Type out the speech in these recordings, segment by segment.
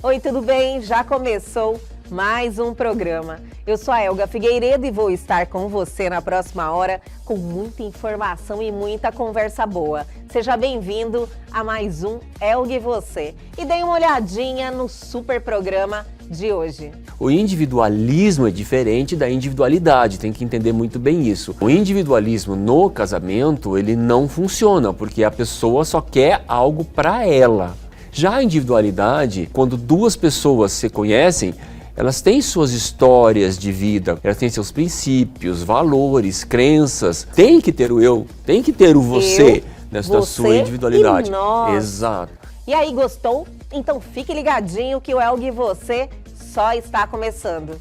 Oi, tudo bem? Já começou mais um programa. Eu sou a Elga Figueiredo e vou estar com você na próxima hora com muita informação e muita conversa boa. Seja bem-vindo a mais um Elga e Você. E dê uma olhadinha no super programa de hoje. O individualismo é diferente da individualidade, tem que entender muito bem isso. O individualismo no casamento, ele não funciona, porque a pessoa só quer algo para ela. Já a individualidade, quando duas pessoas se conhecem, elas têm suas histórias de vida, elas têm seus princípios, valores, crenças. Tem que ter o eu, tem que ter o você nessa sua individualidade. E nós. Exato. E aí, gostou? Então fique ligadinho que o Elga e Você só está começando.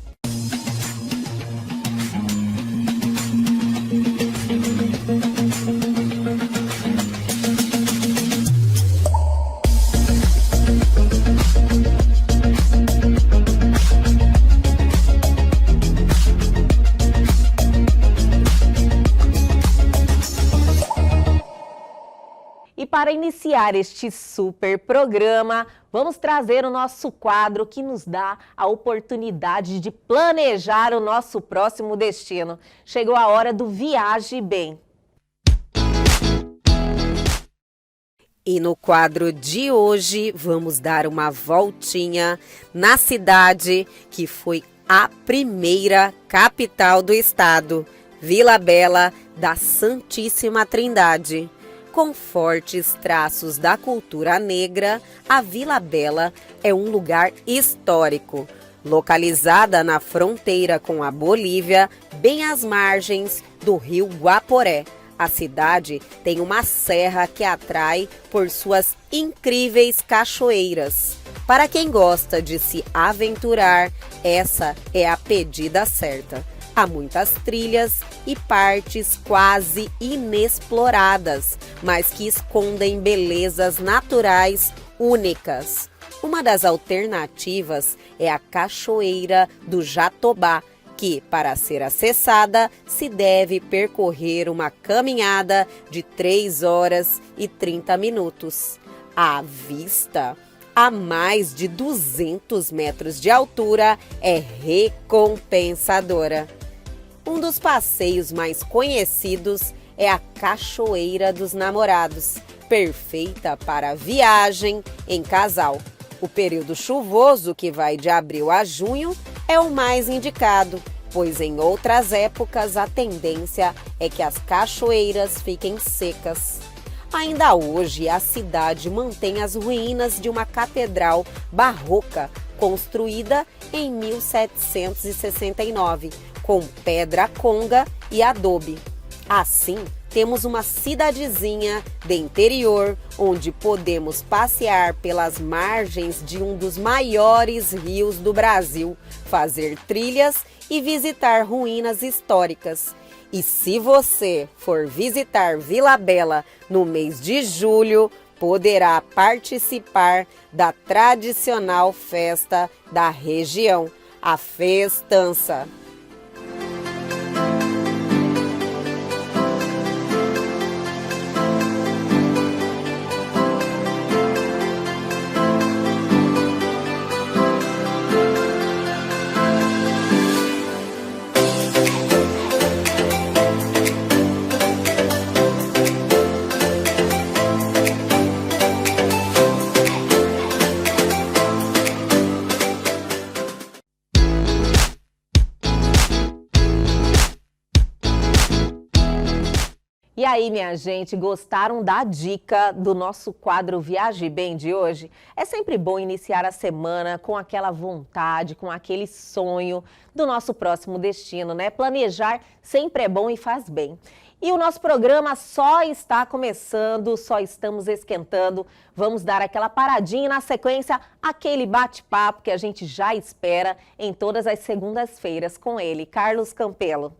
E para iniciar este super programa, vamos trazer o nosso quadro que nos dá a oportunidade de planejar o nosso próximo destino. Chegou a hora do Viaje Bem. E no quadro de hoje, vamos dar uma voltinha na cidade que foi a primeira capital do estado, Vila Bela da Santíssima Trindade. Com fortes traços da cultura negra, a Vila Bela é um lugar histórico. Localizada na fronteira com a Bolívia, bem às margens do rio Guaporé, a cidade tem uma serra que atrai por suas incríveis cachoeiras. Para quem gosta de se aventurar, essa é a pedida certa. Há muitas trilhas e partes quase inexploradas, mas que escondem belezas naturais únicas. Uma das alternativas é a Cachoeira do Jatobá, que, para ser acessada, se deve percorrer uma caminhada de 3 horas e 30 minutos. A vista, a mais de 200 metros de altura, é recompensadora. Um dos passeios mais conhecidos é a Cachoeira dos Namorados, perfeita para viagem em casal. O período chuvoso, que vai de abril a junho, é o mais indicado, pois em outras épocas a tendência é que as cachoeiras fiquem secas. Ainda hoje, a cidade mantém as ruínas de uma catedral barroca, construída em 1769, com pedra conga e adobe. Assim, temos uma cidadezinha de interior onde podemos passear pelas margens de um dos maiores rios do Brasil, fazer trilhas e visitar ruínas históricas. E se você for visitar Vila Bela no mês de julho, poderá participar da tradicional festa da região, a Festança. E aí, minha gente, gostaram da dica do nosso quadro Viaje Bem de hoje? É sempre bom iniciar a semana com aquela vontade, com aquele sonho do nosso próximo destino, né? Planejar sempre é bom e faz bem. E o nosso programa só está começando, só estamos esquentando. Vamos dar aquela paradinha e, na sequência, aquele bate-papo que a gente já espera em todas as segundas-feiras com ele, Carlos Campelo.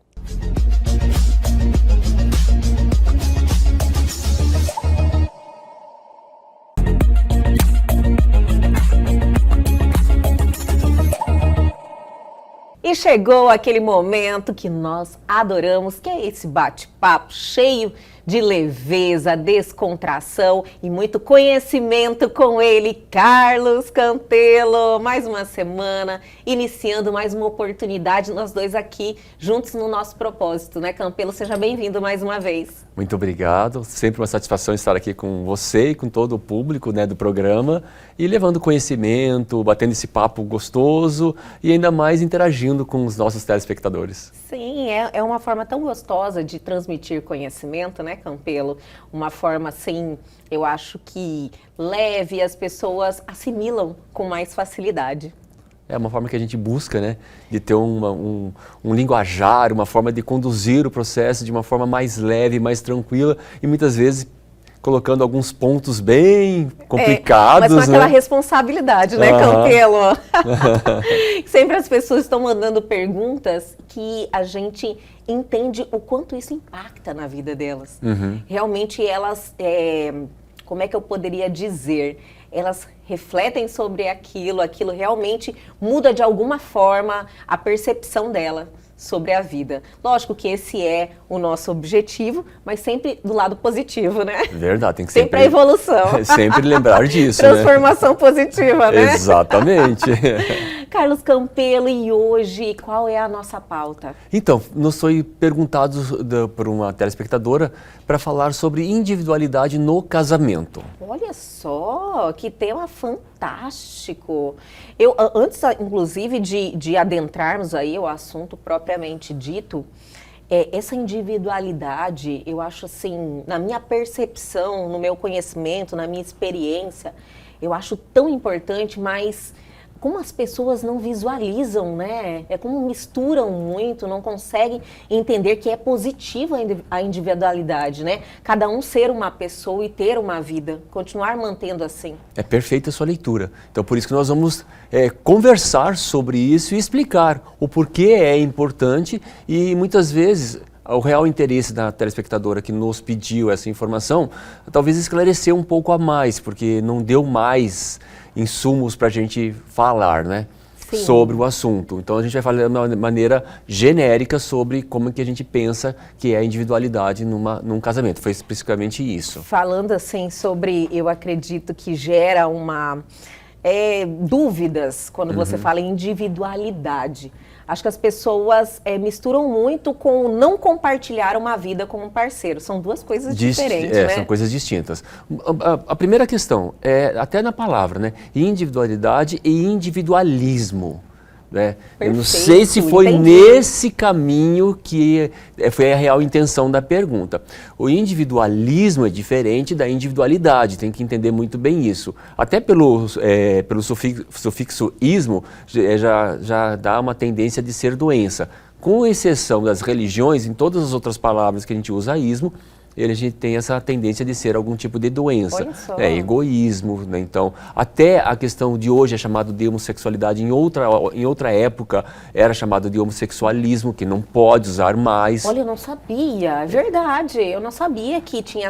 E chegou aquele momento que nós adoramos, que é esse bate-papo cheio de leveza, descontração e muito conhecimento com ele, Carlos Campelo. Mais uma semana, iniciando mais uma oportunidade, nós dois aqui juntos no nosso propósito, né, Campelo? Seja bem-vindo mais uma vez. Muito obrigado, sempre uma satisfação estar aqui com você e com todo o público, né, do programa e levando conhecimento, batendo esse papo gostoso e ainda mais interagindo com os nossos telespectadores. Sim, é uma forma tão gostosa de transmitir conhecimento, né, Campelo? Uma forma, assim, eu acho que leve, as pessoas assimilam com mais facilidade. É uma forma que a gente busca, né, de ter um linguajar, uma forma de conduzir o processo de uma forma mais leve, mais tranquila e muitas vezes colocando alguns pontos bem complicados, mas com aquela responsabilidade, né, Campelo? Sempre as pessoas estão mandando perguntas que a gente entende o quanto isso impacta na vida delas. Realmente elas, como é que eu poderia dizer? Elas refletem sobre aquilo realmente muda de alguma forma a percepção dela sobre a vida. Lógico que esse é o nosso objetivo, mas sempre do lado positivo, né? Verdade, tem que sempre a evolução. Sempre lembrar disso, Transformação positiva, né? Exatamente. Carlos Campelo, e hoje qual é a nossa pauta? Então, nós fomos perguntados por uma telespectadora para falar sobre individualidade no casamento. Olha só, que tema fantástico. Antes, inclusive, de adentrarmos aí o assunto propriamente dito, essa individualidade, eu acho assim, na minha percepção, no meu conhecimento, na minha experiência, eu acho tão importante, mas como as pessoas não visualizam, né? É como misturam muito, não conseguem entender que é positiva a individualidade, né? Cada um ser uma pessoa e ter uma vida, continuar mantendo assim. É perfeita a sua leitura. Então, por isso que nós vamos conversar sobre isso e explicar o porquê é importante e muitas vezes o real interesse da telespectadora que nos pediu essa informação, talvez esclarecer um pouco a mais, porque não deu mais insumos para a gente falar, né? Sim. Sobre o assunto. Então a gente vai falar de uma maneira genérica sobre como que a gente pensa que é a individualidade num casamento. Foi especificamente isso. Falando assim sobre, eu acredito que gera dúvidas quando você fala em individualidade. Acho que as pessoas misturam muito com não compartilhar uma vida com um parceiro. São duas coisas diferentes, né? São coisas distintas. A primeira questão é até na palavra, né? Individualidade e individualismo. Né? Eu não sei se foi nesse caminho que foi a real intenção da pergunta. O individualismo é diferente da individualidade, tem que entender muito bem isso. Até pelo sufixo ismo já dá uma tendência de ser doença. Com exceção das religiões, em todas as outras palavras que a gente usa ismo, a gente tem essa tendência de ser algum tipo de doença, egoísmo, né? Então, até a questão de hoje é chamado de homossexualidade, em outra época era chamado de homossexualismo, que não pode usar mais. Olha, eu não sabia, é verdade, eu não sabia que tinha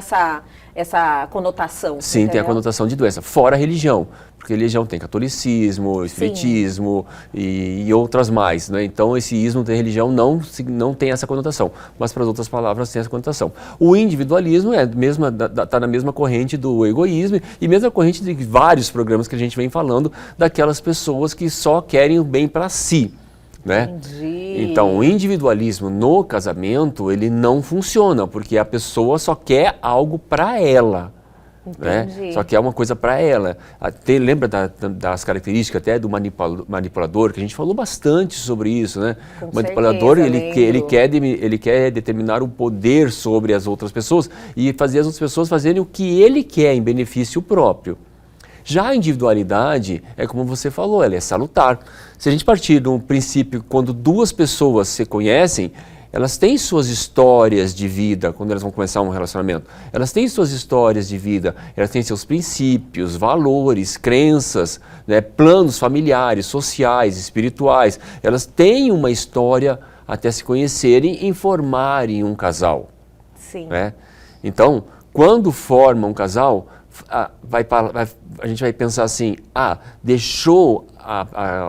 essa conotação. Sim, entendeu? Tem a conotação de doença, fora a religião, porque a religião tem catolicismo, espiritismo e outras mais, né? Então esse ismo da religião não tem essa conotação, mas para as outras palavras tem essa conotação. O individualismo está na mesma corrente do egoísmo e mesma corrente de vários programas que a gente vem falando daquelas pessoas que só querem o bem para si. Né? Entendi. Então, o individualismo no casamento, ele não funciona, porque a pessoa só quer algo para ela. Né? Só quer uma coisa para ela. Lembra das características até do manipulador, que a gente falou bastante sobre isso, né? Com o manipulador, certeza, ele quer determinar o poder sobre as outras pessoas e fazer as outras pessoas fazerem o que ele quer em benefício próprio. Já a individualidade, é como você falou, ela é salutar. Se a gente partir de um princípio, quando duas pessoas se conhecem, elas têm suas histórias de vida, quando elas vão começar um relacionamento. Elas têm suas histórias de vida, elas têm seus princípios, valores, crenças, né, planos familiares, sociais, espirituais. Elas têm uma história até se conhecerem e formarem um casal. Sim. Né? Então, quando formam um casal, a gente vai pensar assim, deixou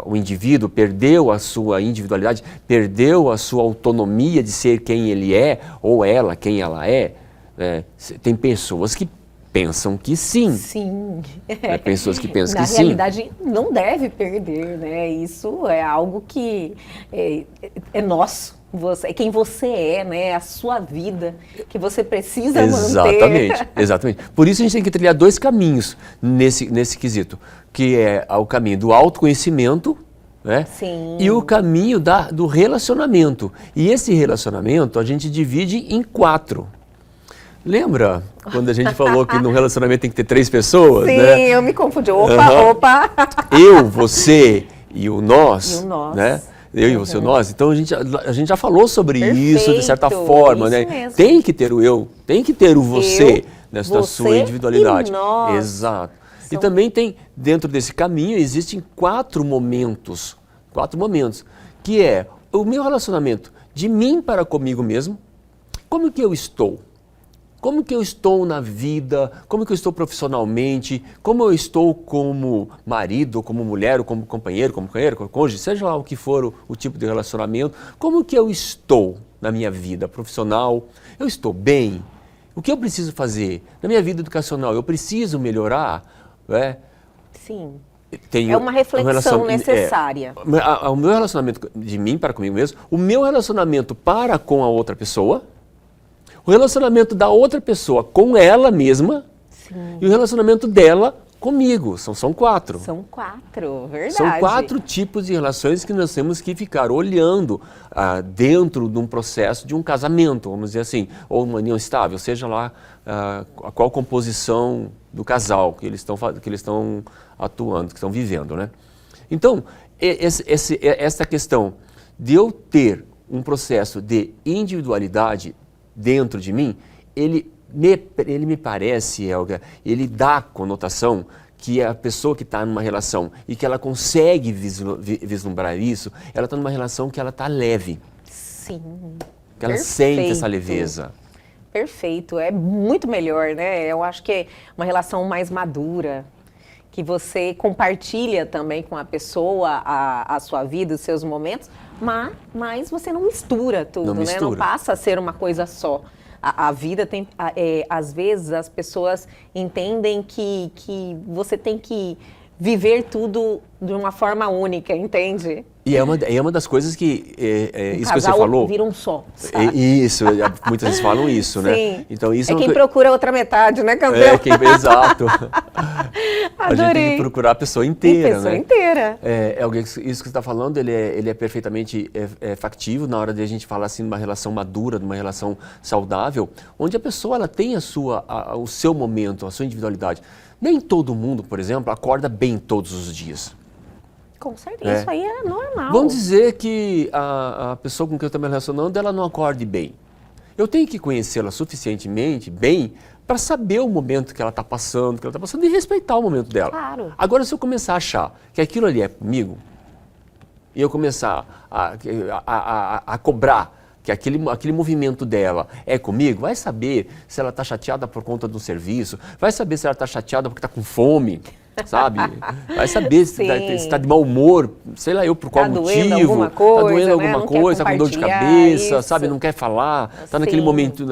o indivíduo, perdeu a sua individualidade, perdeu a sua autonomia de ser quem ele é, ou ela, quem ela é. né? Tem pessoas que pensam que sim. Sim. Né? Pessoas que pensam Na que sim. realidade, não deve perder, né? Isso é algo que é nosso. É quem você é, né? A sua vida que você precisa Exatamente, manter. exatamente. Por isso a gente tem que trilhar dois caminhos nesse quesito, que é o caminho do autoconhecimento, né? Sim. E o caminho do relacionamento. E esse relacionamento a gente divide em 4. Lembra quando a gente falou que no relacionamento tem que ter 3 pessoas, Sim, né? eu me confundi. Opa. Eu, você e o nós, E o nós. né? Eu e você, o nós. Então a gente já falou sobre isso de certa Perfeito, forma, isso né? mesmo. Tem que ter o eu, tem que ter o você, na você sua individualidade. e nós. Exato. E também tem, dentro desse caminho, existem 4 momentos, que é o meu relacionamento de mim para comigo mesmo, como que eu estou? Como que eu estou na vida, como que eu estou profissionalmente, como eu estou como marido, como mulher, ou como companheiro, como cônjuge, seja lá o que for o tipo de relacionamento, como que eu estou na minha vida profissional, eu estou bem? O que eu preciso fazer? Na minha vida educacional, eu preciso melhorar? Né? Sim. Tenho É uma reflexão necessária. O meu relacionamento de mim para comigo mesmo, o meu relacionamento para com a outra pessoa, o relacionamento da outra pessoa com ela mesma. Sim. E o relacionamento dela comigo. São 4. São 4, verdade. São 4 tipos de relações que nós temos que ficar olhando dentro de um processo de um casamento, vamos dizer assim, ou uma união estável, seja lá a qual composição do casal que eles estão atuando, que estão vivendo, né? Então, essa questão de eu ter um processo de individualidade dentro de mim, ele me parece, Helga, ele dá conotação que a pessoa que está numa relação e que ela consegue vislumbrar isso, ela está numa relação que ela está leve. Sim. Que ela sente essa leveza. Perfeito, é muito melhor, né? Eu acho que é uma relação mais madura, que você compartilha também com a pessoa a sua vida, os seus momentos, mas você não mistura tudo, né? Não passa a ser uma coisa só. A vida tem, às vezes as pessoas entendem que você tem que viver tudo de uma forma única, entende? E é uma das coisas que isso que você falou. Casal vira um só, sabe? Isso, muitas vezes falam isso, né? Sim. Então, isso quem procura a outra metade, né, Campeão? Exato. Adorei. A gente tem que procurar a pessoa inteira, pessoa inteira. Isso que você está falando, ele é perfeitamente factível na hora de a gente falar assim de uma relação madura, de uma relação saudável, onde a pessoa ela tem o seu momento, a sua individualidade. Nem todo mundo, por exemplo, acorda bem todos os dias. Com certeza, isso aí é normal. Vamos dizer que a pessoa com quem eu estou me relacionando, ela não acorde bem. Eu tenho que conhecê-la suficientemente bem para saber o momento que ela está passando, e respeitar o momento dela. Claro. Agora, se eu começar a achar que aquilo ali é comigo, e eu começar a cobrar que aquele movimento dela é comigo, vai saber se ela está chateada por conta do serviço, vai saber se ela está chateada porque está com fome, sabe? Vai saber se está de mau humor, sei lá eu por qual motivo. Está doendo alguma coisa, está com dor de cabeça, sabe? Não quer falar, está naquele momento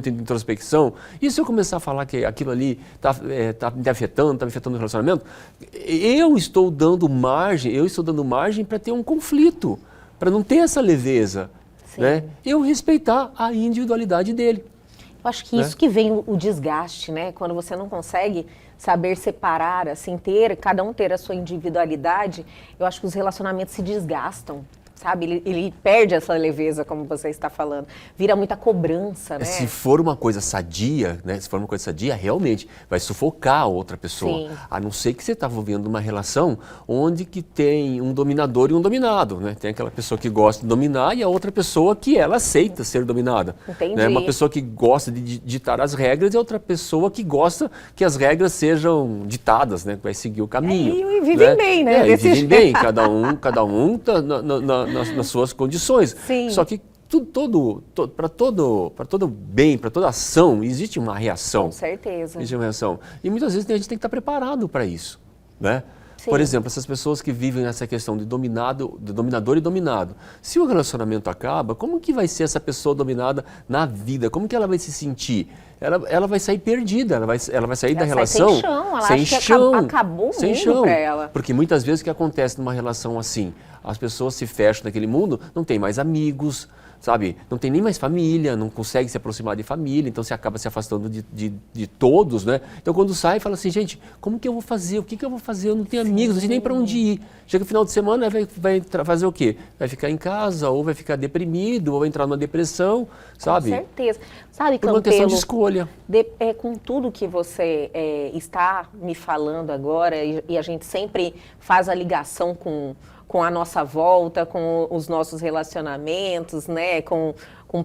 de introspecção. E se eu começar a falar que aquilo ali está me afetando, está me afetando o relacionamento, eu estou dando margem para ter um conflito, para não ter essa leveza. Né? Eu respeitar a individualidade dele. Eu acho que isso que vem o desgaste, né? Quando você não consegue saber separar, assim, cada um ter a sua individualidade, eu acho que os relacionamentos se desgastam, sabe? Ele perde essa leveza, como você está falando. Vira muita cobrança, né? Se for uma coisa sadia, né? Se for uma coisa sadia, realmente vai sufocar a outra pessoa. Sim. A não ser que você está vivendo uma relação onde que tem um dominador e um dominado, né? Tem aquela pessoa que gosta de dominar e a outra pessoa que ela aceita ser dominada. Entendi. Né? Uma pessoa que gosta de ditar as regras e outra pessoa que gosta que as regras sejam ditadas, né? Que vai seguir o caminho. E vivem bem, né? E vivem bem, cada um tá nas suas condições. Sim. Só que para todo bem, para toda ação, existe uma reação. Com certeza. Existe uma reação. E muitas vezes a gente tem que estar preparado para isso, né? Sim. Por exemplo, essas pessoas que vivem nessa questão de dominador e dominado. Se o relacionamento acaba, como que vai ser essa pessoa dominada na vida? Como que ela vai se sentir? ela vai sair perdida, ela vai sair da Ela sai relação sem chão, ela sem acha que chão, acabou o sem mundo chão. pra ela. Porque muitas vezes o que acontece numa relação assim, as pessoas se fecham naquele mundo, não tem mais amigos, sabe? Não tem nem mais família, não consegue se aproximar de família, então você acaba se afastando de todos, né? Então quando sai, fala assim, gente, como que eu vou fazer? O que eu vou fazer? Eu não tenho amigos, não sei nem para onde ir. Chega no final de semana, vai fazer o quê? Vai ficar em casa, ou vai ficar deprimido, ou vai entrar numa depressão, sabe? Com certeza. Sabe, Por uma questão Campelo, de escolha. com tudo que você está me falando agora, e a gente sempre faz a ligação com a nossa volta, com os nossos relacionamentos, né? Com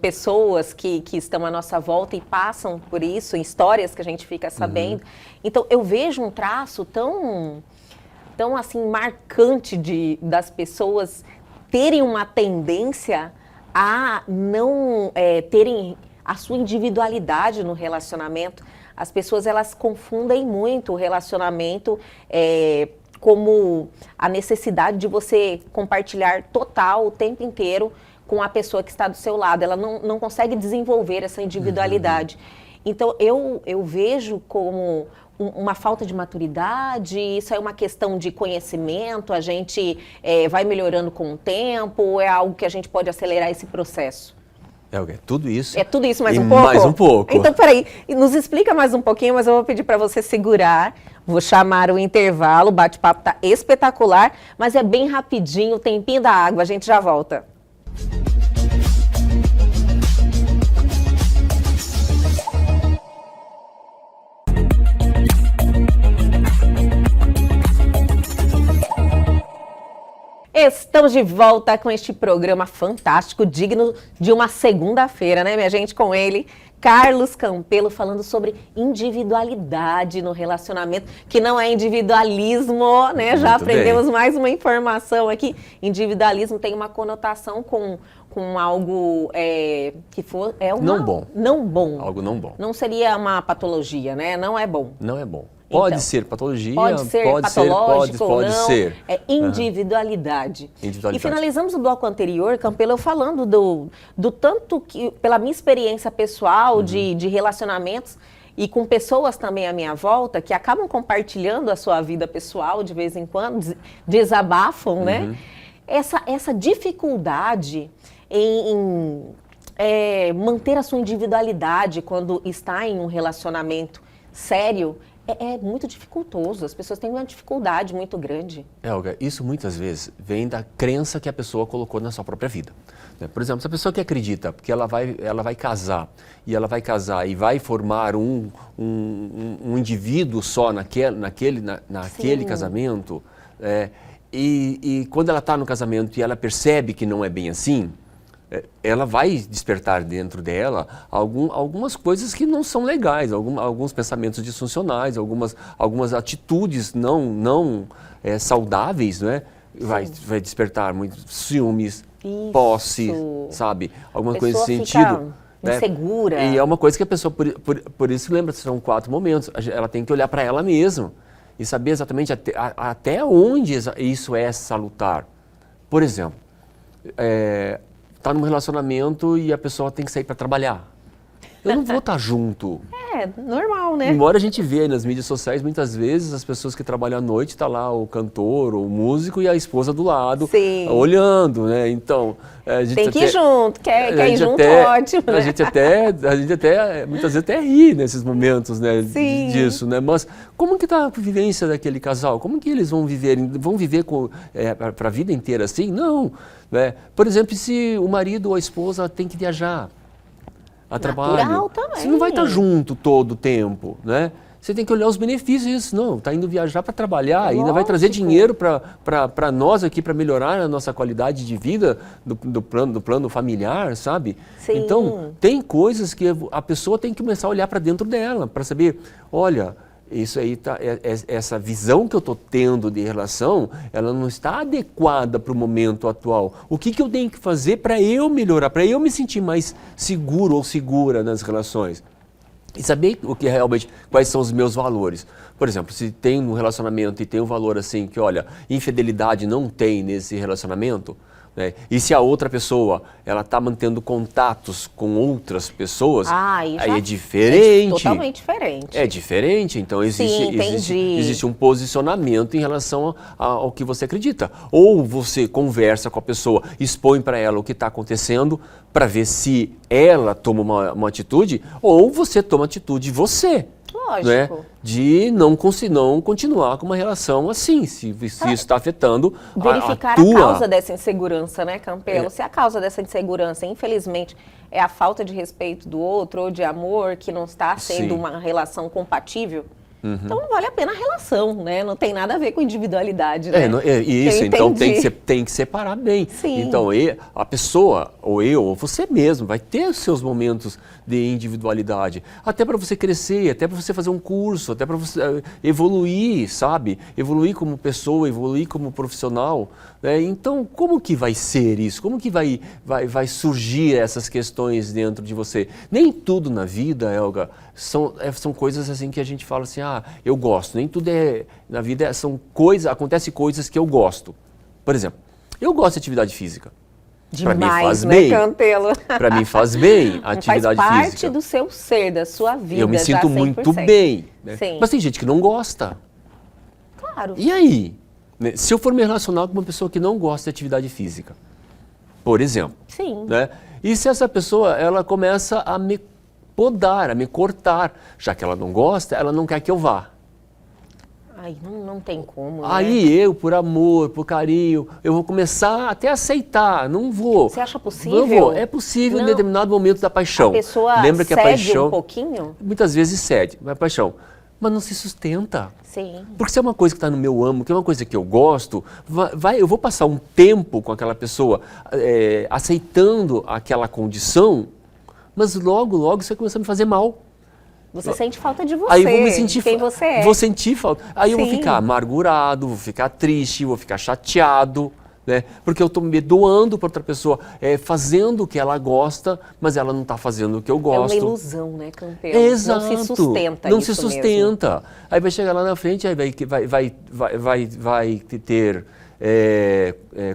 pessoas que estão à nossa volta e passam por isso, histórias que a gente fica sabendo. Então, eu vejo um traço tão assim, marcante das pessoas terem uma tendência a não terem a sua individualidade no relacionamento. As pessoas, elas confundem muito o relacionamento como a necessidade de você compartilhar total o tempo inteiro com a pessoa que está do seu lado. Ela não consegue desenvolver essa individualidade. Então, eu vejo como uma falta de maturidade, isso é uma questão de conhecimento, a gente vai melhorando com o tempo, é algo que a gente pode acelerar esse processo. É tudo isso. É tudo isso mais um pouco? Mais um pouco. Então, peraí, nos explica mais um pouquinho, mas eu vou pedir para você segurar. Vou chamar o intervalo, o bate-papo tá espetacular, mas é bem rapidinho, o tempinho da água, a gente já volta. Estamos de volta com este programa fantástico, digno de uma segunda-feira, né, minha gente? Com ele, Carlos Campelo, falando sobre individualidade no relacionamento, que não é individualismo, né? Já aprendemos mais uma informação aqui. Individualismo tem uma conotação com algo que for... não bom. Não bom. Algo não bom. Não seria uma patologia, né? Não é bom. Não é bom. Pode Então, ser patologia, pode ser patológico pode ou não, ser. É individualidade. Individualidade. E finalizamos o bloco anterior, Campelo, eu falando do tanto que, pela minha experiência pessoal de relacionamentos e com pessoas também à minha volta, que acabam compartilhando a sua vida pessoal de vez em quando, desabafam, né? Essa dificuldade em manter a sua individualidade quando está em um relacionamento sério, é muito dificultoso, as pessoas têm uma dificuldade muito grande. Olga, isso muitas vezes vem da crença que a pessoa colocou na sua própria vida. Por exemplo, se a pessoa que acredita que ela vai casar e vai formar um indivíduo só naquele casamento, e quando ela está no casamento e ela percebe que não é bem assim, ela vai despertar dentro dela algumas coisas que não são legais, alguns pensamentos disfuncionais, algumas atitudes não saudáveis, né? Vai despertar muitos ciúmes, posse, sabe? Alguma coisa nesse sentido. Insegura. E é uma coisa que a pessoa, por isso lembra, são 4 momentos, ela tem que olhar para ela mesma e saber exatamente até onde isso é salutar. Por exemplo, está num relacionamento e a pessoa tem que sair para trabalhar. Eu não vou estar junto. Normal, né? Embora a gente vê nas mídias sociais, muitas vezes, as pessoas que trabalham à noite, está lá o cantor, o músico e a esposa do lado, olhando, né? Então, a gente tem que ir junto, quer ir junto, ótimo. Né? A gente até, muitas vezes até ri nesses momentos, né? Disso, né? Mas como que está a vivência daquele casal? Como que eles vão viver? Vão viver para a vida inteira assim? Não. Né? Por exemplo, se o marido ou a esposa tem que viajar a trabalho, você não vai estar junto todo o tempo, né? Você tem que olhar os benefícios, não, está indo viajar para trabalhar, ainda vai trazer dinheiro para nós aqui, para melhorar a nossa qualidade de vida do plano familiar, sabe? Sim. Então, tem coisas que a pessoa tem que começar a olhar para dentro dela, para saber, olha, isso aí essa visão que eu estou tendo de relação, ela não está adequada para o momento atual. O que eu tenho que fazer para eu melhorar, para eu me sentir mais seguro ou segura nas relações? E saber quais são os meus valores. Por exemplo, se tem um relacionamento e tem um valor assim que, olha, infidelidade não tem nesse relacionamento, né? E se a outra pessoa ela está mantendo contatos com outras pessoas, aí é diferente. É totalmente diferente. É diferente, então existe um posicionamento em relação ao que você acredita. Ou você conversa com a pessoa, expõe para ela o que está acontecendo, para ver se ela toma uma atitude, ou você toma atitude você. Lógico. Né? De não continuar com uma relação assim, se isso está afetando verificar a causa dessa insegurança, né, Campelo? Se a causa dessa insegurança, infelizmente, é a falta de respeito do outro ou de amor, que não está sendo uma relação compatível, então não vale a pena a relação, né? Não tem nada a ver com individualidade, né? Isso, então tem que separar bem. Sim. Então a pessoa, ou eu, ou você mesmo, vai ter os seus momentos de individualidade. Até para você crescer, até para você fazer um curso, até para você evoluir, sabe? Evoluir como pessoa, evoluir como profissional. Né? Então, como que vai ser isso? Como que vai surgir essas questões dentro de você? Nem tudo na vida, Helga, são coisas assim que a gente fala assim, eu gosto. Nem tudo na vida acontecem coisas que eu gosto. Por exemplo, eu gosto de atividade física. Demais, pra mim faz né, bem. Campelo? Para mim faz bem a atividade física. Faz parte do seu ser, da sua vida. Eu me sinto muito bem. Né? Sim. Mas tem gente que não gosta. Claro. E aí? Né? Se eu for me relacionar com uma pessoa que não gosta de atividade física, por exemplo. Sim. Né? E se essa pessoa ela começa a me podar, a me cortar, já que ela não gosta, ela não quer que eu vá. Ai, não tem como, né? Aí eu, por amor, por carinho, eu vou começar até a aceitar, não vou. Você acha possível? Não vou. É possível em determinado momento da paixão. A pessoa Lembra que a paixão, um pouquinho? Muitas vezes cede, mas a paixão. Mas não se sustenta. Sim. Porque se é uma coisa que está no meu âmago, que é uma coisa que eu gosto, eu vou passar um tempo com aquela pessoa aceitando aquela condição, mas logo isso vai começar a me fazer mal. Você sente falta de você, aí eu vou me sentir quem você é. Vou sentir falta. Aí Sim. eu vou ficar amargurado, vou ficar triste, vou ficar chateado, né? Porque eu estou me doando para outra pessoa, fazendo o que ela gosta, mas ela não está fazendo o que eu gosto. É uma ilusão, né, Campelo? Exato. Não se sustenta Não isso se sustenta. mesmo. Aí vai chegar lá na frente, aí vai ter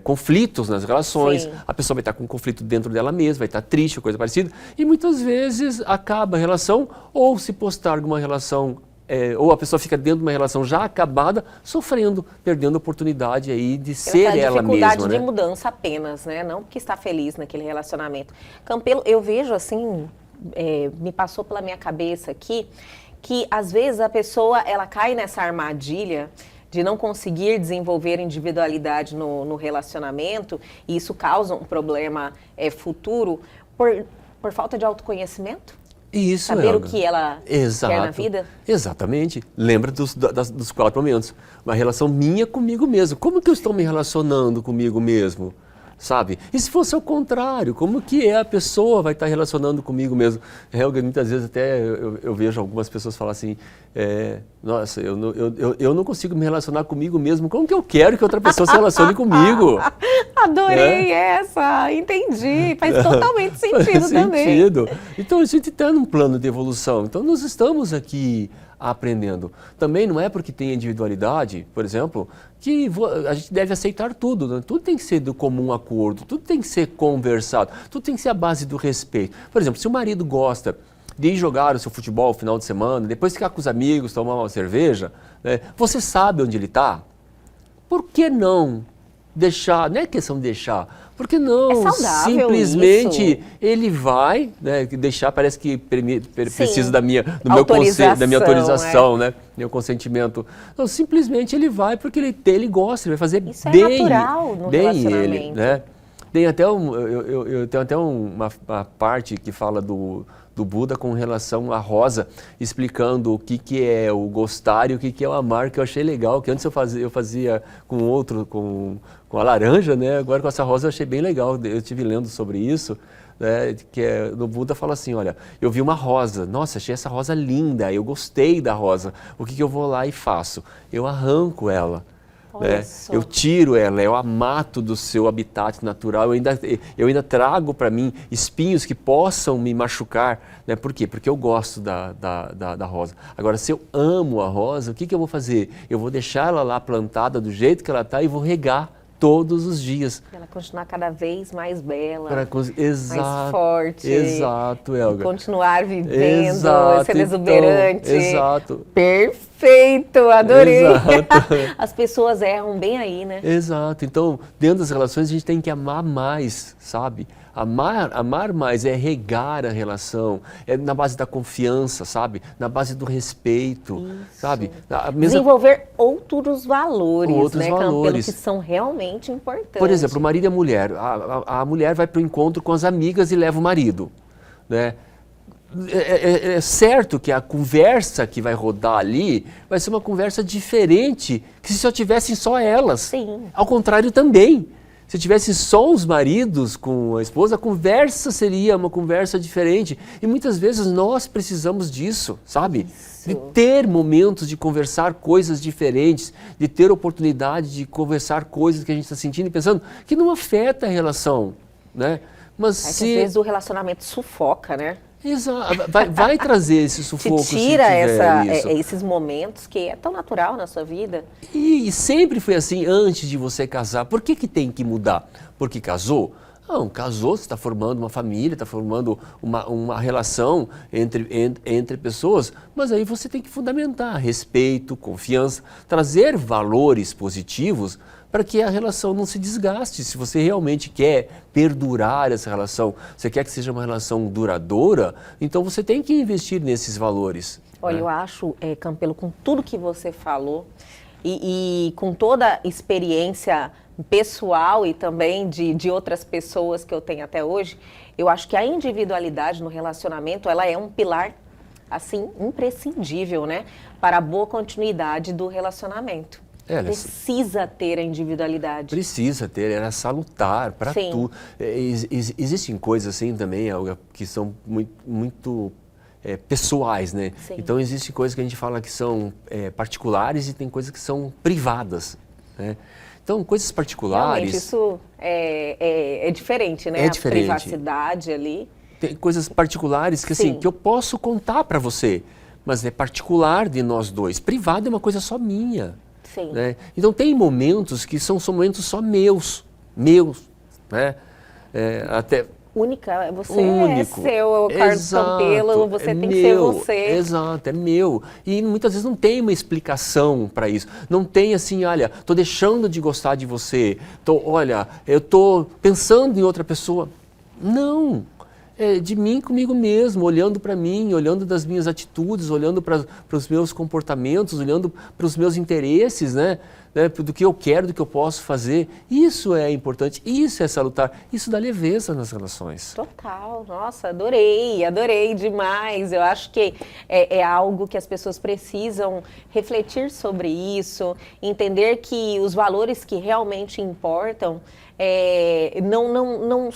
conflitos nas relações, Sim. a pessoa vai estar com um conflito dentro dela mesma, vai estar triste, coisa parecida, e muitas vezes acaba a relação, ou se posterga uma relação, ou a pessoa fica dentro de uma relação já acabada, sofrendo, perdendo a oportunidade aí de ser ela mesma. Dificuldade de né? mudança apenas, né? Não porque está feliz naquele relacionamento. Campelo, eu vejo assim, me passou pela minha cabeça aqui, que às vezes a pessoa ela cai nessa armadilha de não conseguir desenvolver individualidade no relacionamento, e isso causa um problema futuro por falta de autoconhecimento? Isso, Saber Helga. o que ela quer na vida? Exatamente. Lembra dos 4 momentos. Uma relação minha comigo mesmo. Como que eu estou me relacionando comigo mesmo? Sabe? E se fosse ao contrário, como que a pessoa vai estar relacionando comigo mesmo? Helga, muitas vezes até eu vejo algumas pessoas falar assim, nossa, eu não consigo me relacionar comigo mesmo, como que eu quero que outra pessoa se relacione comigo? Adorei essa, entendi, faz totalmente sentido também. Então a gente está num plano de evolução, então nós estamos aqui aprendendo. Também não é porque tem individualidade, por exemplo, que a gente deve aceitar tudo. Né? Tudo tem que ser do comum acordo, tudo tem que ser conversado, tudo tem que ser a base do respeito. Por exemplo, se o marido gosta de ir jogar o seu futebol no final de semana, depois ficar com os amigos, tomar uma cerveja, né? Você sabe onde ele está? Por que não deixar? Não é questão de deixar. Por que não? Simplesmente isso. Ele vai, né, deixar, parece que precisa da minha autorização, né? Meu consentimento. Não, simplesmente ele vai porque ele gosta, ele vai fazer isso bem. É natural no relacionamento. Ele, né? Tem até eu tenho até uma parte que fala do Buda com relação à rosa, explicando o que é o gostar e o que é o amar, que eu achei legal, que antes eu fazia com outro, com a laranja, né? Agora com essa rosa eu achei bem legal, eu estive lendo sobre isso, né? Que no Buda fala assim, olha, eu vi uma rosa, nossa, achei essa rosa linda, eu gostei da rosa, o que eu vou lá e faço? Eu arranco ela. Né? Eu tiro ela, eu a mato do seu habitat natural, eu ainda trago para mim espinhos que possam me machucar. Né? Por quê? Porque eu gosto da rosa. Agora, se eu amo a rosa, o que eu vou fazer? Eu vou deixar ela lá plantada do jeito que ela está e vou regar todos os dias. Ela continuar cada vez mais bela, Exato, mais forte. Exato, Elga. Continuar vivendo, Exato, sendo exuberante. Então, exato. Perfeito, adorei. Exato. As pessoas erram bem aí, né? Exato. Então, dentro das relações, a gente tem que amar mais, sabe? Amar mais é regar a relação, é na base da confiança, sabe? Na base do respeito, Isso. sabe? Desenvolver outros valores, Outros né, valores. Campelo, que são realmente importantes. Por exemplo, o marido e a mulher. A mulher vai para o encontro com as amigas e leva o marido, né? É certo que a conversa que vai rodar ali vai ser uma conversa diferente que se só tivessem só elas. Sim. Ao contrário também. Se tivesse só os maridos com a esposa, a conversa seria uma conversa diferente. E muitas vezes nós precisamos disso, sabe? Isso. De ter momentos de conversar coisas diferentes, de ter oportunidade de conversar coisas que a gente está sentindo e pensando que não afeta a relação, né? Mas Às vezes o relacionamento sufoca, né? Exato, vai trazer esse sufoco. Te tira isso. esses momentos que é tão natural na sua vida. E sempre foi assim antes de você casar. Por que tem que mudar? Porque casou? Não, casou, você está formando uma família, está formando uma relação entre pessoas, mas aí você tem que fundamentar respeito, confiança, trazer valores positivos para que a relação não se desgaste. Se você realmente quer perdurar essa relação, você quer que seja uma relação duradoura, então você tem que investir nesses valores. Olha, né? eu acho, Campelo, com tudo que você falou e com toda a experiência pessoal e também de outras pessoas que eu tenho até hoje, eu acho que a individualidade no relacionamento, ela é um pilar, assim, imprescindível, né? Para a boa continuidade do relacionamento. Precisa ter a individualidade. Precisa ter, era salutar para tudo. Existem coisas assim também, Elga, que são muito pessoais, né? Sim. Então existem coisas que a gente fala que são particulares e tem coisas que são privadas, né? Então, coisas particulares... Realmente, isso é diferente, né? É diferente. A privacidade ali. Tem coisas particulares que, assim, que eu posso contar para você, mas é particular de nós dois. Privado é uma coisa só minha. Sim. Né? Então, tem momentos que são momentos só meus, né? Até... Única, você único. É seu, Carlos Campelo, você tem que ser você. Exato, é meu. E muitas vezes não tem uma explicação para isso. Não tem assim, olha, estou deixando de gostar de você, olha, eu estou pensando em outra pessoa. Não. É de mim comigo mesmo, olhando para mim, olhando das minhas atitudes, olhando para os meus comportamentos, olhando para os meus interesses, né? Do que eu quero, do que eu posso fazer. Isso é importante, isso é salutar, isso dá leveza nas relações. Total, nossa, adorei demais. Eu acho que é algo que as pessoas precisam refletir sobre isso, entender que os valores que realmente importam não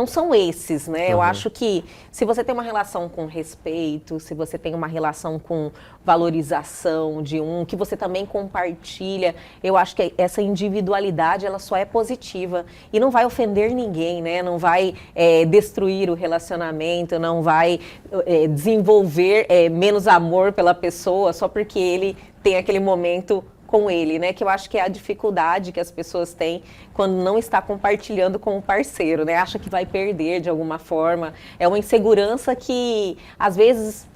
são esses, né? Uhum. Eu acho que se você tem uma relação com respeito, se você tem uma relação com valorização que você também compartilha, eu acho que essa individualidade, ela só é positiva e não vai ofender ninguém, né? Não vai destruir o relacionamento, não vai desenvolver menos amor pela pessoa só porque ele tem aquele momento com ele, né? Que eu acho que é a dificuldade que as pessoas têm quando não está compartilhando com o parceiro, né? Acha que vai perder de alguma forma. É uma insegurança que, às vezes,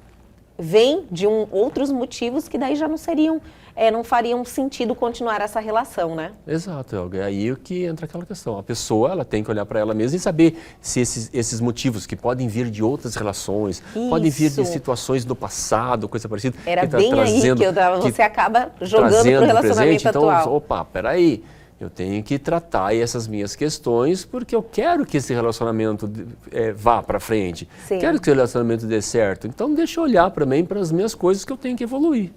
vem de outros motivos que daí já não fariam sentido continuar essa relação, né? Exato, Elga. É aí que entra aquela questão. A pessoa, ela tem que olhar para ela mesma e saber se esses motivos que podem vir de outras relações, podem vir de situações do passado, coisa parecida. Era bem aí que você acaba jogando para o relacionamento atual. Então, opa, peraí, eu tenho que tratar essas minhas questões porque eu quero que esse relacionamento vá para frente. Sim. Quero que o relacionamento dê certo. Então, deixa eu olhar para mim, para as minhas coisas que eu tenho que evoluir.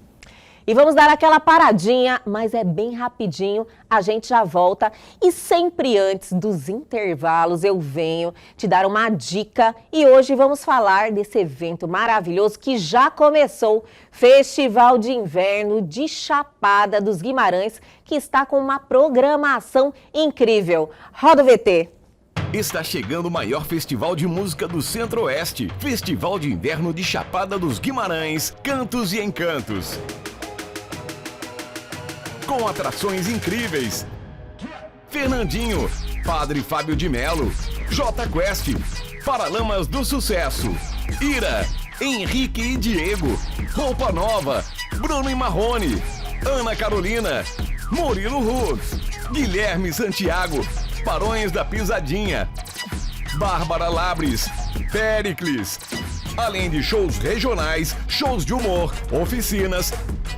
E vamos dar aquela paradinha, mas é bem rapidinho, a gente já volta. E sempre antes dos intervalos eu venho te dar uma dica. E hoje vamos falar desse evento maravilhoso que já começou, Festival de Inverno de Chapada dos Guimarães, que está com uma programação incrível. Roda o VT. Está chegando o maior festival de música do Centro-Oeste. Festival de Inverno de Chapada dos Guimarães, Cantos e Encantos. Com atrações incríveis, Fernandinho, Padre Fábio de Melo, J Quest, Paralamas do Sucesso, Ira, Henrique e Diego, Roupa Nova, Bruno e Marrone, Ana Carolina, Murilo Ruz, Guilherme Santiago, Barões da Pisadinha, Bárbara Labres, Péricles, além de shows regionais, shows de humor, oficinas,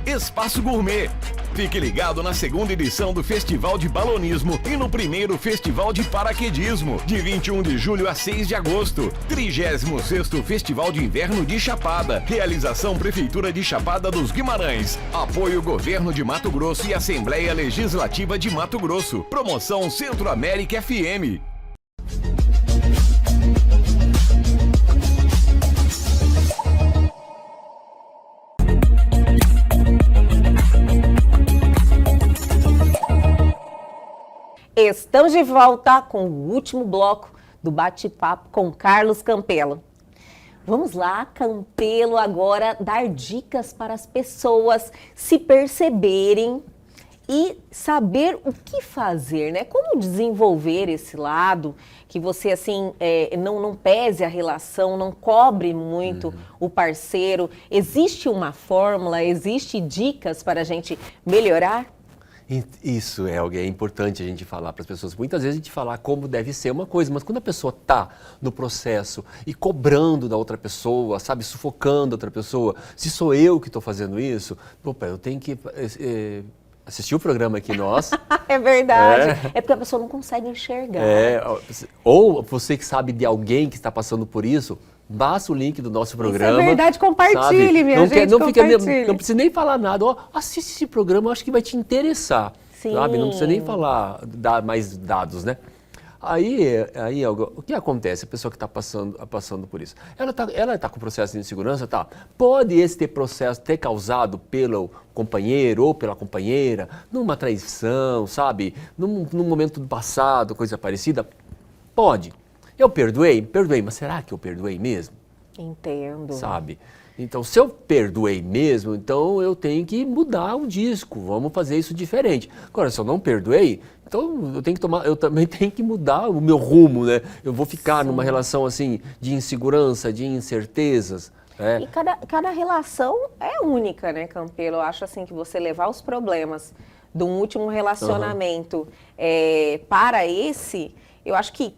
espaço gourmet. Fique ligado na segunda edição do Festival de Balonismo e no primeiro Festival de Paraquedismo, de 21 de julho a 6 de agosto. 36º Festival de Inverno de Chapada. Realização Prefeitura de Chapada dos Guimarães. Apoio Governo de Mato Grosso e Assembleia Legislativa de Mato Grosso. Promoção Centro-América FM. Estamos de volta com o último bloco do bate-papo com Carlos Campelo. Vamos lá, Campelo, agora dar dicas para as pessoas se perceberem e saber o que fazer, né? Como desenvolver esse lado, que você, assim, não pese a relação, não cobre muito o parceiro. Existe uma fórmula, existe dicas para a gente melhorar? Isso é importante a gente falar para as pessoas. Muitas vezes a gente fala como deve ser uma coisa, mas quando a pessoa está no processo e cobrando da outra pessoa, sabe, sufocando a outra pessoa, se sou eu que estou fazendo isso, opa, eu tenho que assistir o programa aqui nosso. É verdade. É porque a pessoa não consegue enxergar. Ou você que sabe de alguém que está passando por isso, basta o link do nosso programa. Isso é verdade, compartilhe, sabe? minha gente, compartilhe. Não precisa nem falar nada. Ó, assiste esse programa, eu acho que vai te interessar. Sim. Sabe? Não precisa nem falar, dar mais dados, né? Aí o que acontece? A pessoa que está passando por isso. Ela tá com processo de insegurança, tá? Pode esse processo ter causado pelo companheiro ou pela companheira, numa traição, sabe? Num momento do passado, coisa parecida? Pode. Eu perdoei, mas será que eu perdoei mesmo? Entendo. Sabe? Então, se eu perdoei mesmo, então eu tenho que mudar o disco, vamos fazer isso diferente. Agora, se eu não perdoei, então eu também tenho que mudar o meu rumo, né? Eu vou ficar numa relação assim de insegurança, de incertezas. E cada relação é única, né, Campelo? Eu acho assim que você levar os problemas de um último relacionamento para esse, eu acho que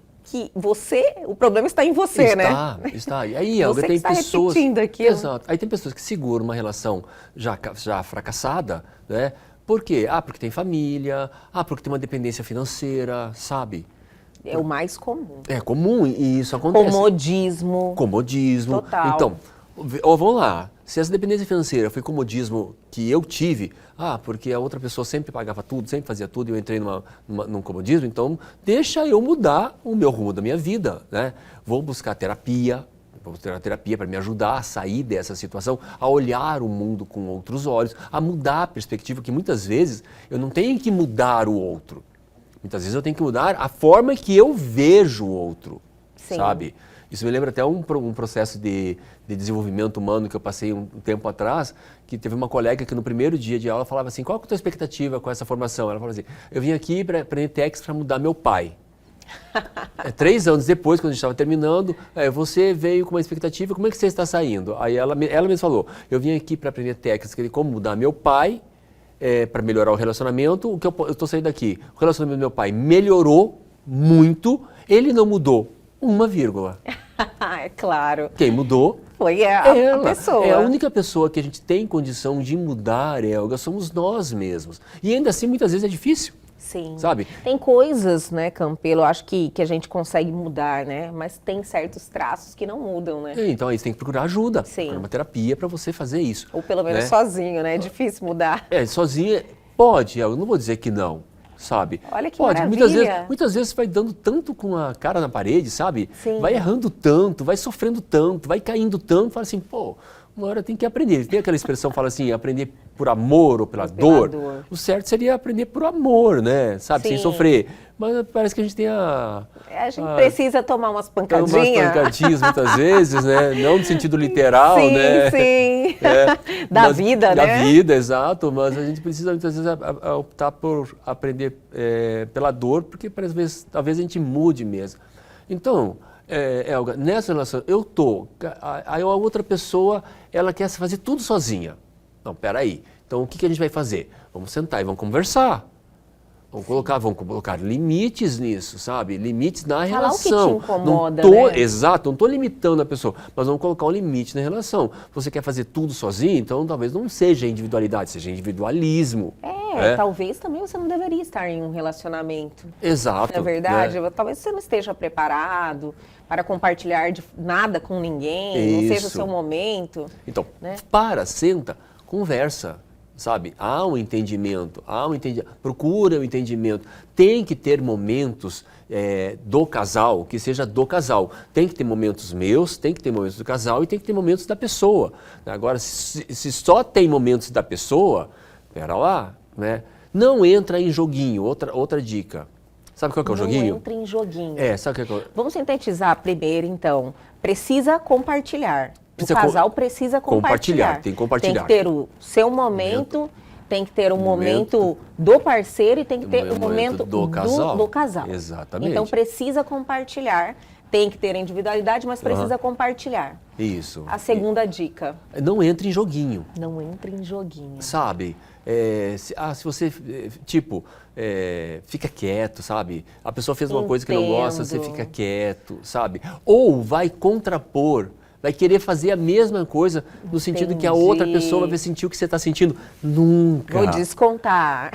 o problema está em você, né? Está. E aí, você tem está pessoas. Repetindo aquilo. Exato. Aí tem pessoas que seguram uma relação já fracassada, né? Por quê? Porque tem família, porque tem uma dependência financeira, sabe? É o mais comum. É comum e isso acontece. Comodismo. Total. Então, vamos lá. Se essa dependência financeira foi comodismo que eu tive, porque a outra pessoa sempre pagava tudo, sempre fazia tudo e eu entrei num comodismo, então deixa eu mudar o meu rumo da minha vida, né? Vou buscar terapia, para me ajudar a sair dessa situação, a olhar o mundo com outros olhos, a mudar a perspectiva, que muitas vezes eu não tenho que mudar o outro. Muitas vezes eu tenho que mudar a forma que eu vejo o outro, sabe? Isso me lembra até um processo de desenvolvimento humano que eu passei um tempo atrás, que teve uma colega que no primeiro dia de aula falava assim, qual é a tua expectativa com essa formação? Ela falou assim, eu vim aqui para aprender técnicas para mudar meu pai. 3 anos depois, quando a gente estava terminando, você veio com uma expectativa, como é que você está saindo? Aí ela mesma falou, eu vim aqui para aprender técnicas de como mudar meu pai, para melhorar o relacionamento, o que eu estou saindo daqui? O relacionamento do meu pai melhorou muito, ele não mudou 1 vírgula. É claro. Quem mudou foi a pessoa. É a única pessoa que a gente tem condição de mudar, Elga, somos nós mesmos. E ainda assim, muitas vezes é difícil. Sim. Sabe? Tem coisas, né, Campelo, acho que a gente consegue mudar, né? Mas tem certos traços que não mudam, né? Então aí você tem que procurar ajuda. Sim. Procurar uma terapia para você fazer isso. Ou pelo menos sozinho, né? É difícil mudar. Sozinho pode, eu não vou dizer que não. Sabe? Olha que pode. maravilha. Muitas vezes você vai dando tanto com a cara na parede, sabe? Sim. Vai errando tanto, vai sofrendo tanto, vai caindo tanto, fala assim, uma hora tem que aprender. Tem aquela expressão que fala assim, aprender por amor ou pela dor. O certo seria aprender por amor, né? Sabe, sem sofrer. Mas parece que a gente tem a gente precisa tomar umas pancadinhas. Umas pancadinhas muitas vezes, né? Não no sentido literal, sim, né? Sim, da vida, né? Da vida, exato. Mas a gente precisa muitas vezes optar por aprender pela dor, porque talvez a gente mude mesmo. Então, Elga, nessa relação, aí a outra pessoa, ela quer fazer tudo sozinha. Não, peraí. Então, o que a gente vai fazer? Vamos sentar e vamos conversar. Vamos colocar limites nisso, sabe? Limites na relação. Falar o que te incomoda, né? Exato, não estou limitando a pessoa, mas vamos colocar um limite na relação. Você quer fazer tudo sozinho, então talvez não seja individualidade, seja individualismo. Talvez também você não deveria estar em um relacionamento. Exato. Na verdade, talvez você não esteja preparado para compartilhar de nada com ninguém, não seja o seu momento. Então, né? Senta, conversa. Sabe, há um entendimento, procura um entendimento. Tem que ter momentos do casal, que seja do casal. Tem que ter momentos meus, tem que ter momentos do casal e tem que ter momentos da pessoa. Agora, se só tem momentos da pessoa, pera lá, né? Não entra em joguinho, outra dica. Sabe qual que é o joguinho? Não entra em joguinho. Sabe o que é? Vamos sintetizar primeiro, então. Precisa compartilhar. O casal precisa compartilhar. Tem que compartilhar. Tem que ter o seu momento, tem que ter o momento do parceiro e tem que ter o momento do casal. Exatamente. Então precisa compartilhar. Tem que ter a individualidade, mas precisa compartilhar. Isso. A segunda dica. Não entre em joguinho. Não entre em joguinho. Sabe? Se você, fica quieto, sabe? A pessoa fez uma coisa que não gosta, você fica quieto, sabe? Ou vai contrapor. Vai querer fazer a mesma coisa no sentido que a outra pessoa vai sentir o que você está sentindo. Nunca. Vou descontar.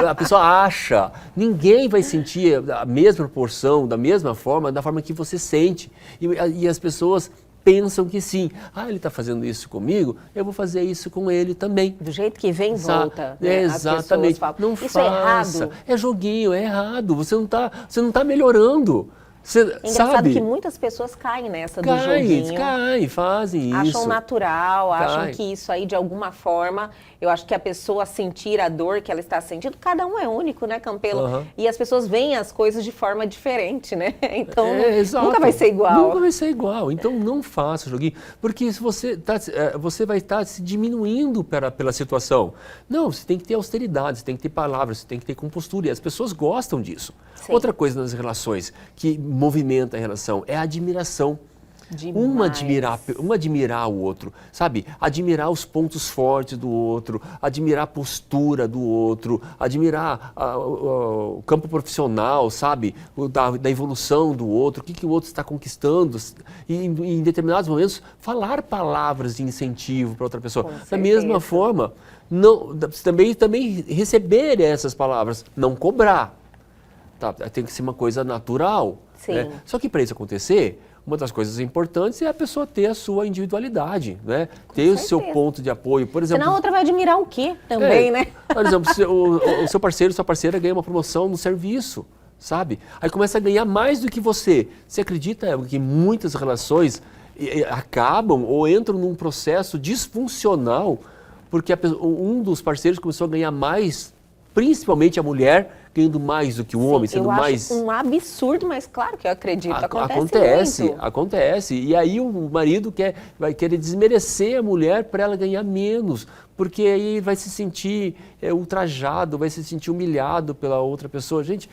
A pessoa acha. Ninguém vai sentir a mesma proporção, da mesma forma, da forma que você sente. E as pessoas pensam que sim. Ele está fazendo isso comigo, eu vou fazer isso com ele também. Do jeito que vem, volta. Né? Exatamente. Falam, não isso faça. É errado. É joguinho, é errado. Você não tá melhorando. Engraçado que muitas pessoas caem nessa do joguinho. Fazem isso. Acham natural, acham que isso aí, de alguma forma, eu acho que a pessoa sentir a dor que ela está sentindo, cada um é único, né, Campelo? E as pessoas veem as coisas de forma diferente, né? Então, nunca vai ser igual. Nunca vai ser igual. Então, não faça o joguinho, porque se você vai estar se diminuindo pela situação. Não, você tem que ter austeridade, você tem que ter palavras, você tem que ter compostura, e as pessoas gostam disso. Sim. Outra coisa nas relações que movimenta a relação é a admiração. Um admirar o outro, sabe? Admirar os pontos fortes do outro, admirar a postura do outro, admirar o campo profissional, sabe? Da evolução do outro, o que o outro está conquistando. E em determinados momentos, falar palavras de incentivo para outra pessoa. Da mesma forma, também receber essas palavras, não cobrar. Tá? Tem que ser uma coisa natural. Né? Só que para isso acontecer, uma das coisas importantes é a pessoa ter a sua individualidade, né? Ter o seu ponto de apoio. Por exemplo, senão a outra vai admirar o quê também, né? Por exemplo, o seu parceiro, sua parceira ganha uma promoção no serviço, sabe? Aí começa a ganhar mais do que você. Você acredita que muitas relações acabam ou entram num processo disfuncional porque um dos parceiros começou a ganhar mais, principalmente a mulher, ganhando mais do que o homem, sendo mais... Eu acho um absurdo, mas claro que eu acredito, Acontece. E aí o marido vai querer desmerecer a mulher para ela ganhar menos, porque aí vai se sentir ultrajado, vai se sentir humilhado pela outra pessoa. Gente,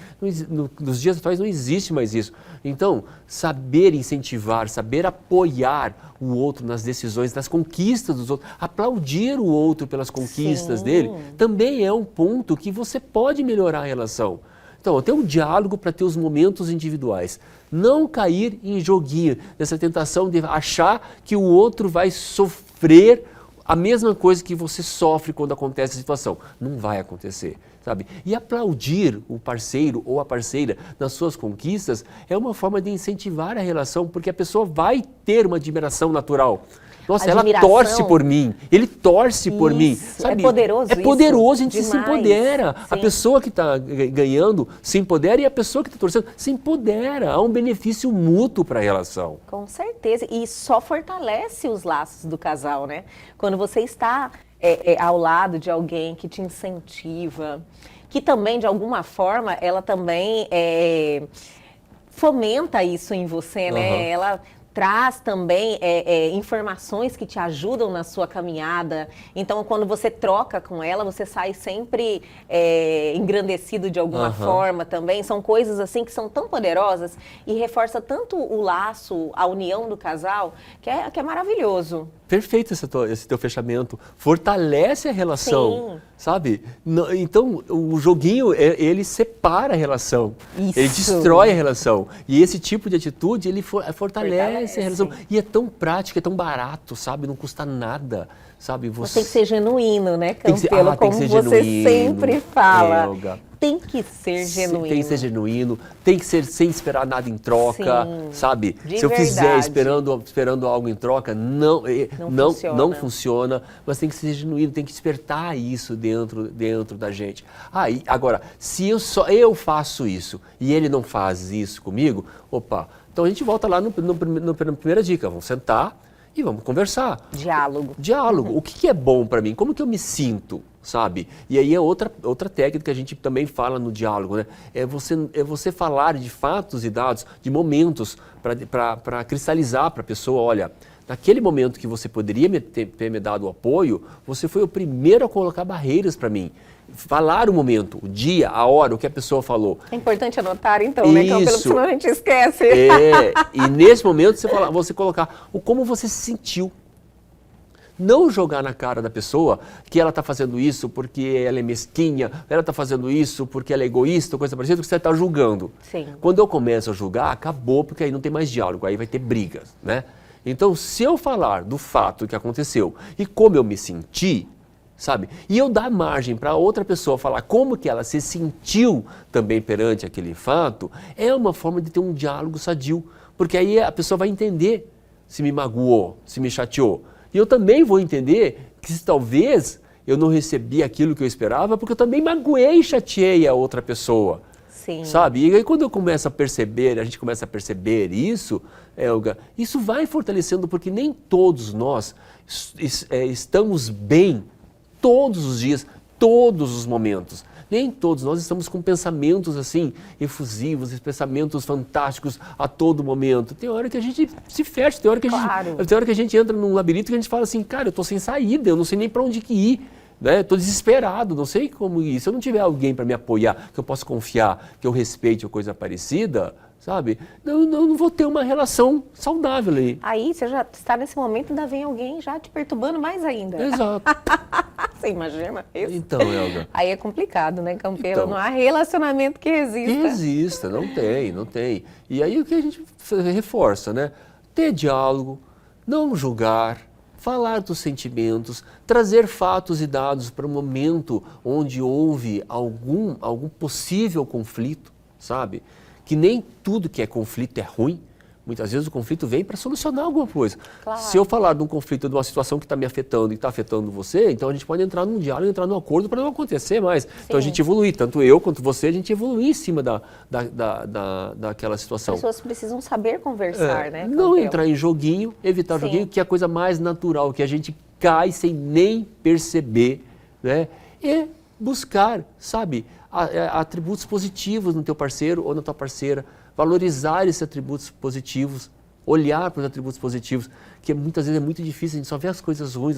nos dias atuais não existe mais isso. Então, saber incentivar, saber apoiar o outro nas decisões, nas conquistas dos outros, aplaudir o outro pelas conquistas dele, também é um ponto que você pode melhorar a relação. Então, ter um diálogo para ter os momentos individuais. Não cair em joguinho, nessa tentação de achar que o outro vai sofrer a mesma coisa que você sofre quando acontece a situação. Não vai acontecer, sabe? E aplaudir o parceiro ou a parceira nas suas conquistas é uma forma de incentivar a relação, porque a pessoa vai ter uma admiração natural. Nossa, ela Admiração. torce por mim, ele torce por mim. Isso, Sabe? é poderoso É poderoso, isso. a gente se Demais. empodera. A Sim. pessoa que está ganhando se empodera e a pessoa que está torcendo se empodera. Há um benefício mútuo para a relação. Com certeza. E só fortalece os laços do casal, né? Quando você está ao lado de alguém que te incentiva, que também, de alguma forma, ela também fomenta isso em você, né? Uhum. Ela traz também informações que te ajudam na sua caminhada. Então, quando você troca com ela, você sai sempre engrandecido de alguma forma também. São coisas assim que são tão poderosas e reforça tanto o laço, a união do casal, que é maravilhoso. Perfeito esse teu fechamento. Fortalece a relação, Sim. sabe? Então, o joguinho, ele separa a relação. Isso. Ele destrói a relação. E esse tipo de atitude, ele fortalece a relação. E é tão prático, é tão barato, sabe? Não custa nada, sabe? Mas tem que ser genuíno, né, Tem que ser- Campelo? tem que Como ser você genuíno, sempre fala. Helga. Tem que ser genuíno. Tem que ser genuíno, tem que ser sem esperar nada em troca, Sim, sabe? de Se eu fizer verdade. esperando algo em troca, não funciona. funciona, mas tem que ser genuíno, tem que despertar isso dentro da gente. Agora, se eu faço isso e ele não faz isso comigo, opa, então a gente volta lá na primeira dica, vamos sentar e vamos conversar. Diálogo. Diálogo. O que é bom para mim? Como que eu me sinto, sabe? E aí é outra técnica que a gente também fala no diálogo, né? É você falar de fatos e dados, de momentos, para cristalizar para a pessoa, olha, naquele momento que você poderia ter me dado o apoio, você foi o primeiro a colocar barreiras para mim. Falar o momento, o dia, a hora, o que a pessoa falou. É importante anotar, então, né, Campelo? Isso. Senão a gente esquece. E nesse momento você colocar o como você se sentiu. Não jogar na cara da pessoa que ela está fazendo isso porque ela é mesquinha, ela está fazendo isso porque ela é egoísta, coisa parecida, que você está julgando. Sim. Quando eu começo a julgar, acabou, porque aí não tem mais diálogo, aí vai ter brigas, né? Então, se eu falar do fato que aconteceu e como eu me senti, sabe? E eu dar margem para outra pessoa falar como que ela se sentiu também perante aquele fato, é uma forma de ter um diálogo sadio, porque aí a pessoa vai entender se me magoou, se me chateou. E eu também vou entender que se talvez eu não recebi aquilo que eu esperava, porque eu também magoei e chateei a outra pessoa. Sim. Sabe? E aí quando eu começo a perceber, a gente começa a perceber isso, Helga, isso vai fortalecendo, porque nem todos nós estamos bem todos os dias, todos os momentos. Nem todos nós estamos com pensamentos assim, efusivos, pensamentos fantásticos a todo momento. Tem hora que a gente se fecha, tem hora que a gente entra num labirinto que a gente fala assim, cara, eu estou sem saída, eu não sei nem para onde que ir. Estou desesperado, não sei como ir. Se eu não tiver alguém para me apoiar, que eu possa confiar, que eu respeite ou coisa parecida, sabe? Eu não vou ter uma relação saudável aí. Aí você já está nesse momento, ainda vem alguém já te perturbando mais ainda. Exato. Você imagina isso? Então, Helga. Aí é complicado, né, Campelo? Então, não há relacionamento que exista. Que exista, não tem. E aí o que a gente reforça, né? Ter diálogo, não julgar, falar dos sentimentos, trazer fatos e dados para um momento onde houve algum possível conflito, sabe? Que nem tudo que é conflito é ruim. Muitas vezes o conflito vem para solucionar alguma coisa. Claro. Se eu falar de um conflito, de uma situação que está me afetando e está afetando você, então a gente pode entrar num diálogo, entrar num acordo para não acontecer mais. Sim. Então a gente evoluir, tanto eu quanto você, a gente evoluir em cima daquela situação. As pessoas precisam saber conversar, né? Não Campelo? entrar em joguinho, evitar Sim. joguinho, que é a coisa mais natural, que a gente cai sem nem perceber, né? E buscar, sabe, atributos positivos no teu parceiro ou na tua parceira, valorizar esses atributos positivos, olhar para os atributos positivos, que muitas vezes é muito difícil, a gente só vê as coisas ruins,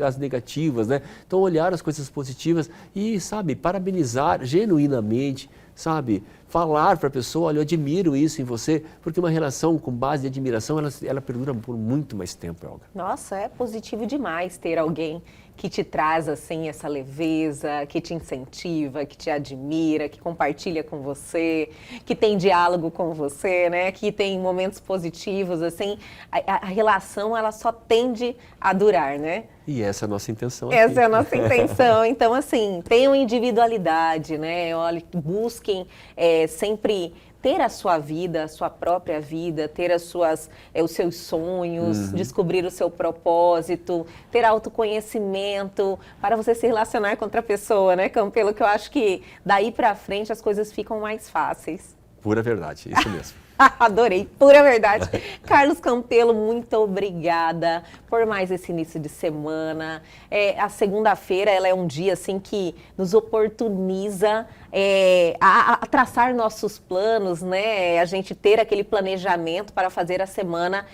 as negativas, né? Então olhar as coisas positivas e, sabe, parabenizar genuinamente, sabe? Falar para a pessoa, olha, eu admiro isso em você, porque uma relação com base de admiração, ela perdura por muito mais tempo, Helga. Nossa, é positivo demais ter alguém que te traz, assim, essa leveza, que te incentiva, que te admira, que compartilha com você, que tem diálogo com você, né? Que tem momentos positivos, assim. A relação, ela só tende a durar, né? E essa é a nossa intenção aqui. Essa é a nossa intenção. Então, assim, tenham individualidade, né? Olha, busquem sempre ter a sua vida, a sua própria vida, ter os seus sonhos, descobrir o seu propósito, ter autoconhecimento, para você se relacionar com outra pessoa, né, Campelo? Que eu acho que daí para frente as coisas ficam mais fáceis. Pura verdade, isso mesmo. Adorei, pura verdade. Carlos Campelo, muito obrigada por mais esse início de semana. A segunda-feira, ela é um dia assim que nos oportuniza a traçar nossos planos, né? A gente ter aquele planejamento para fazer a semana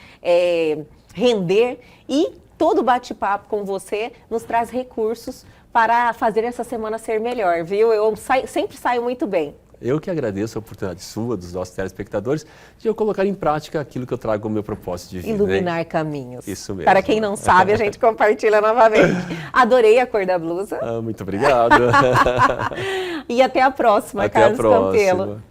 render, e todo bate-papo com você nos traz recursos para fazer essa semana ser melhor, viu? Eu sempre saio muito bem. Eu que agradeço a oportunidade sua, dos nossos telespectadores, de eu colocar em prática aquilo que eu trago como meu propósito de vida. Iluminar caminhos. Isso mesmo. Para quem não sabe, a gente compartilha novamente. Adorei a cor da blusa. Muito obrigado. E até a próxima, até Carlos a próxima. Campelo.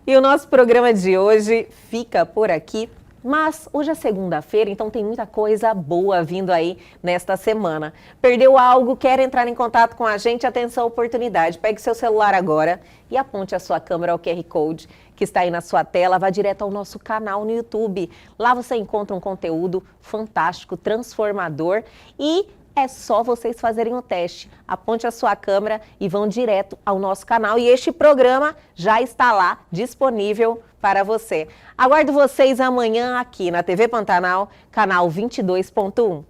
E o nosso programa de hoje fica por aqui. Mas hoje é segunda-feira, então tem muita coisa boa vindo aí nesta semana. Perdeu algo, quer entrar em contato com a gente? Atenção à oportunidade. Pegue seu celular agora e aponte a sua câmera ao QR Code que está aí na sua tela. Vá direto ao nosso canal no YouTube. Lá você encontra um conteúdo fantástico, transformador, e é só vocês fazerem o teste. Aponte a sua câmera e vão direto ao nosso canal. E este programa já está lá, disponível para você. Aguardo vocês amanhã aqui na TV Pantanal, canal 22.1.